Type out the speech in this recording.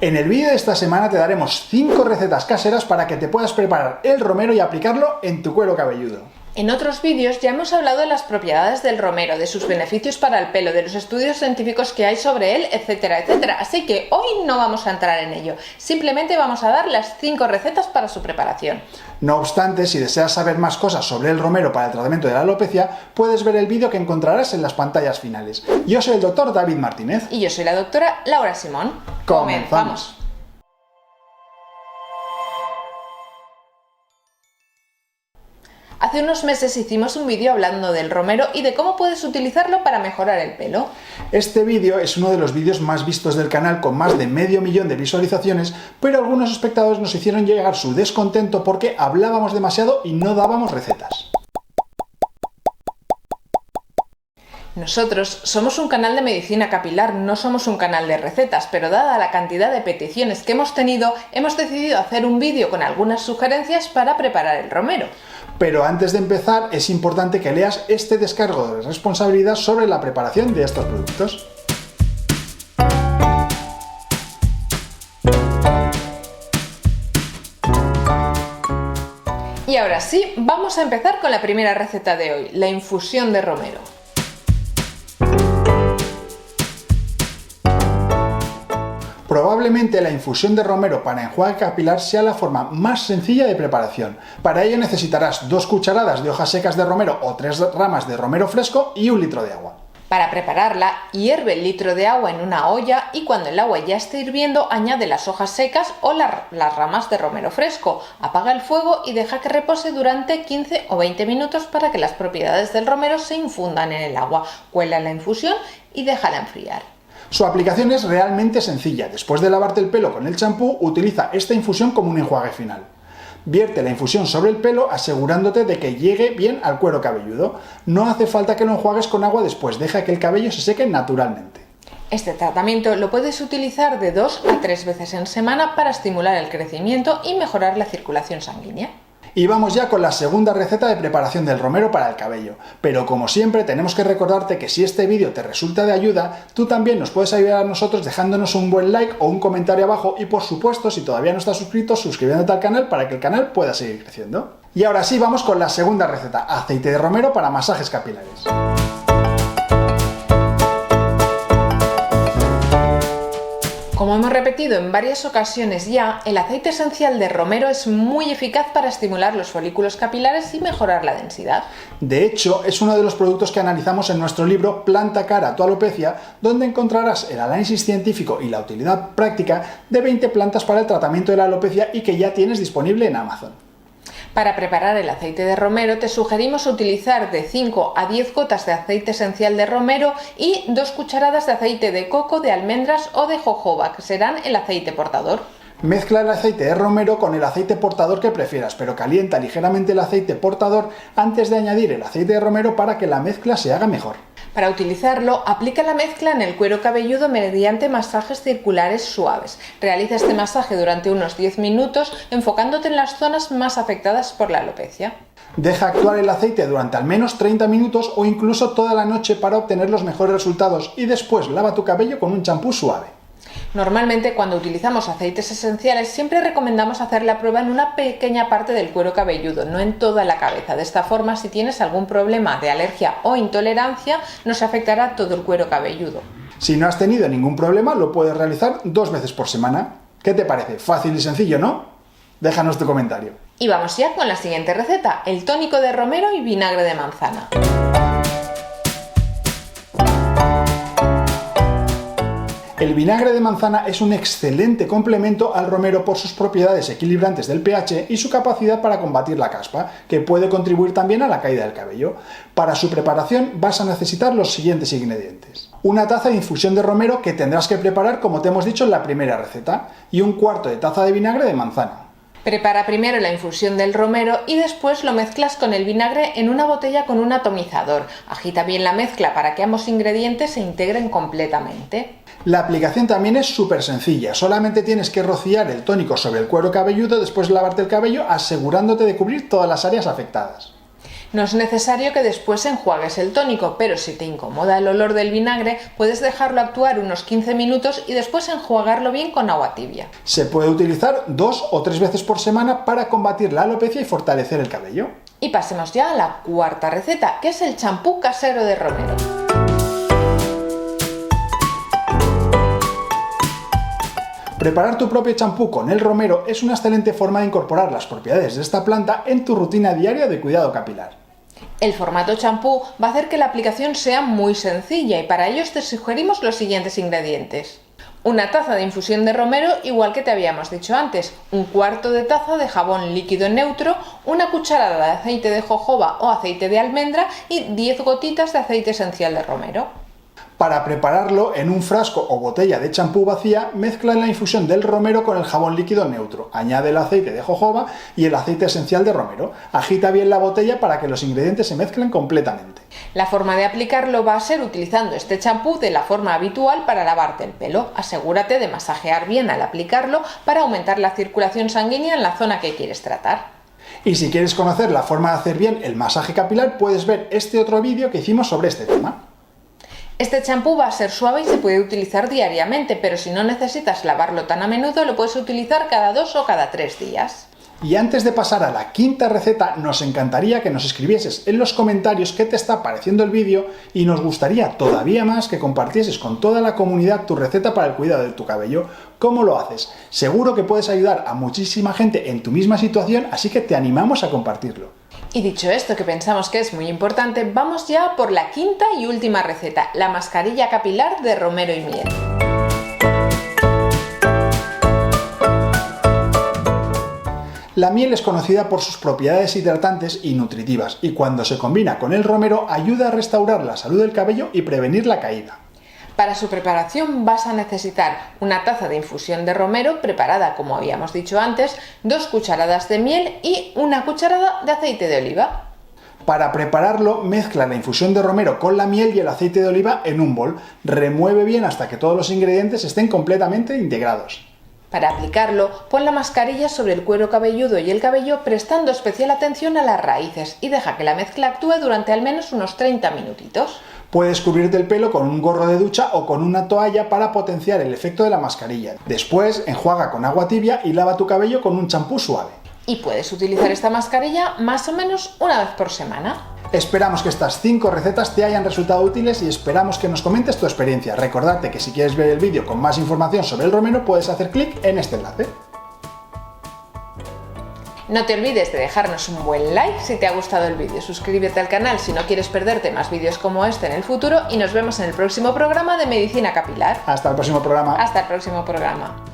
En el vídeo de esta semana te daremos 5 recetas caseras para que te puedas preparar el romero y aplicarlo en tu cuero cabelludo. En otros vídeos ya hemos hablado de las propiedades del romero, de sus beneficios para el pelo, de los estudios científicos que hay sobre él, etcétera, etcétera. Así que hoy no vamos a entrar en ello, simplemente vamos a dar las 5 recetas para su preparación. No obstante, si deseas saber más cosas sobre el romero para el tratamiento de la alopecia, puedes ver el vídeo que encontrarás en las pantallas finales. Yo soy el doctor David Martínez. Y yo soy la doctora Laura Simón. ¡Comenzamos! Hace unos meses hicimos un vídeo hablando del romero y de cómo puedes utilizarlo para mejorar el pelo. Este vídeo es uno de los vídeos más vistos del canal con más de 500.000 de visualizaciones, pero algunos espectadores nos hicieron llegar su descontento porque hablábamos demasiado y no dábamos recetas. Nosotros somos un canal de medicina capilar, no somos un canal de recetas, pero dada la cantidad de peticiones que hemos tenido, hemos decidido hacer un vídeo con algunas sugerencias para preparar el romero. Pero antes de empezar, es importante que leas este descargo de responsabilidad sobre la preparación de estos productos. Y ahora sí, vamos a empezar con la primera receta de hoy, la infusión de romero. Probablemente la infusión de romero para enjuague capilar sea la forma más sencilla de preparación. Para ello necesitarás 2 cucharadas de hojas secas de romero o 3 ramas de romero fresco y 1 litro de agua. Para prepararla, hierve el litro de agua en una olla y cuando el agua ya esté hirviendo, añade las hojas secas o las ramas de romero fresco. Apaga el fuego y deja que repose durante 15 o 20 minutos para que las propiedades del romero se infundan en el agua. Cuela la infusión y déjala enfriar. Su aplicación es realmente sencilla. Después de lavarte el pelo con el champú, utiliza esta infusión como un enjuague final. Vierte la infusión sobre el pelo asegurándote de que llegue bien al cuero cabelludo. No hace falta que lo enjuagues con agua después, deja que el cabello se seque naturalmente. Este tratamiento lo puedes utilizar de 2 a 3 veces en semana para estimular el crecimiento y mejorar la circulación sanguínea. Y vamos ya con la segunda receta de preparación del romero para el cabello. Pero como siempre tenemos que recordarte que si este vídeo te resulta de ayuda, tú también nos puedes ayudar a nosotros dejándonos un buen like o un comentario abajo y por supuesto si todavía no estás suscrito, suscribiéndote al canal para que el canal pueda seguir creciendo. Y ahora sí vamos con la segunda receta, aceite de romero para masajes capilares. Como hemos repetido en varias ocasiones ya, el aceite esencial de romero es muy eficaz para estimular los folículos capilares y mejorar la densidad. De hecho, es uno de los productos que analizamos en nuestro libro Planta cara a tu alopecia, donde encontrarás el análisis científico y la utilidad práctica de 20 plantas para el tratamiento de la alopecia y que ya tienes disponible en Amazon. Para preparar el aceite de romero te sugerimos utilizar de 5 a 10 gotas de aceite esencial de romero y 2 cucharadas de aceite de coco, de almendras o de jojoba, que serán el aceite portador. Mezcla el aceite de romero con el aceite portador que prefieras, pero calienta ligeramente el aceite portador antes de añadir el aceite de romero para que la mezcla se haga mejor. Para utilizarlo, aplica la mezcla en el cuero cabelludo mediante masajes circulares suaves. Realiza este masaje durante unos 10 minutos, enfocándote en las zonas más afectadas por la alopecia. Deja actuar el aceite durante al menos 30 minutos o incluso toda la noche para obtener los mejores resultados y después lava tu cabello con un champú suave. Normalmente cuando utilizamos aceites esenciales siempre recomendamos hacer la prueba en una pequeña parte del cuero cabelludo, no en toda la cabeza. De esta forma, si tienes algún problema de alergia o intolerancia, nos afectará todo el cuero cabelludo. Si no has tenido ningún problema, lo puedes realizar 2 veces por semana. ¿Qué te parece? Fácil y sencillo, ¿no? Déjanos tu comentario. Y vamos ya con la siguiente receta, el tónico de romero y vinagre de manzana. El vinagre de manzana es un excelente complemento al romero por sus propiedades equilibrantes del pH y su capacidad para combatir la caspa, que puede contribuir también a la caída del cabello. Para su preparación vas a necesitar los siguientes ingredientes. Una taza de infusión de romero que tendrás que preparar como te hemos dicho en la primera receta, y 1/4 de taza de vinagre de manzana. Prepara primero la infusión del romero y después lo mezclas con el vinagre en una botella con un atomizador. Agita bien la mezcla para que ambos ingredientes se integren completamente. La aplicación también es súper sencilla, solamente tienes que rociar el tónico sobre el cuero cabelludo después de lavarte el cabello asegurándote de cubrir todas las áreas afectadas. No es necesario que después enjuagues el tónico, pero si te incomoda el olor del vinagre, puedes dejarlo actuar unos 15 minutos y después enjuagarlo bien con agua tibia. Se puede utilizar 2 o 3 veces por semana para combatir la alopecia y fortalecer el cabello. Y pasemos ya a la cuarta receta, que es el champú casero de romero. Preparar tu propio champú con el romero es una excelente forma de incorporar las propiedades de esta planta en tu rutina diaria de cuidado capilar. El formato champú va a hacer que la aplicación sea muy sencilla y para ello te sugerimos los siguientes ingredientes. Una taza de infusión de romero, igual que te habíamos dicho antes, un cuarto de taza de jabón líquido neutro, una cucharada de aceite de jojoba o aceite de almendra y 10 gotitas de aceite esencial de romero. Para prepararlo, en un frasco o botella de champú vacía, mezcla la infusión del romero con el jabón líquido neutro, añade el aceite de jojoba y el aceite esencial de romero. Agita bien la botella para que los ingredientes se mezclen completamente. La forma de aplicarlo va a ser utilizando este champú de la forma habitual para lavarte el pelo. Asegúrate de masajear bien al aplicarlo para aumentar la circulación sanguínea en la zona que quieres tratar. Y si quieres conocer la forma de hacer bien el masaje capilar, puedes ver este otro vídeo que hicimos sobre este tema. Este champú va a ser suave y se puede utilizar diariamente, pero si no necesitas lavarlo tan a menudo, lo puedes utilizar cada 2 o cada 3 días. Y antes de pasar a la quinta receta, nos encantaría que nos escribieses en los comentarios qué te está pareciendo el vídeo y nos gustaría todavía más que compartieses con toda la comunidad tu receta para el cuidado de tu cabello. ¿Cómo lo haces? Seguro que puedes ayudar a muchísima gente en tu misma situación, así que te animamos a compartirlo. Y dicho esto, que pensamos que es muy importante, vamos ya por la quinta y última receta, la mascarilla capilar de romero y miel. La miel es conocida por sus propiedades hidratantes y nutritivas, y cuando se combina con el romero ayuda a restaurar la salud del cabello y prevenir la caída. Para su preparación vas a necesitar una taza de infusión de romero preparada como habíamos dicho antes, 2 cucharadas de miel y una cucharada de aceite de oliva. Para prepararlo, mezcla la infusión de romero con la miel y el aceite de oliva en un bol. Remueve bien hasta que todos los ingredientes estén completamente integrados. Para aplicarlo, pon la mascarilla sobre el cuero cabelludo y el cabello prestando especial atención a las raíces y deja que la mezcla actúe durante al menos unos 30 minutitos. Puedes cubrirte el pelo con un gorro de ducha o con una toalla para potenciar el efecto de la mascarilla. Después, enjuaga con agua tibia y lava tu cabello con un champú suave. Y puedes utilizar esta mascarilla más o menos una vez por semana. Esperamos que estas 5 recetas te hayan resultado útiles y esperamos que nos comentes tu experiencia. Recordarte que si quieres ver el vídeo con más información sobre el romero puedes hacer clic en este enlace. No te olvides de dejarnos un buen like si te ha gustado el vídeo, suscríbete al canal si no quieres perderte más vídeos como este en el futuro y nos vemos en el próximo programa de Medicina Capilar. Hasta el próximo programa. Hasta el próximo programa.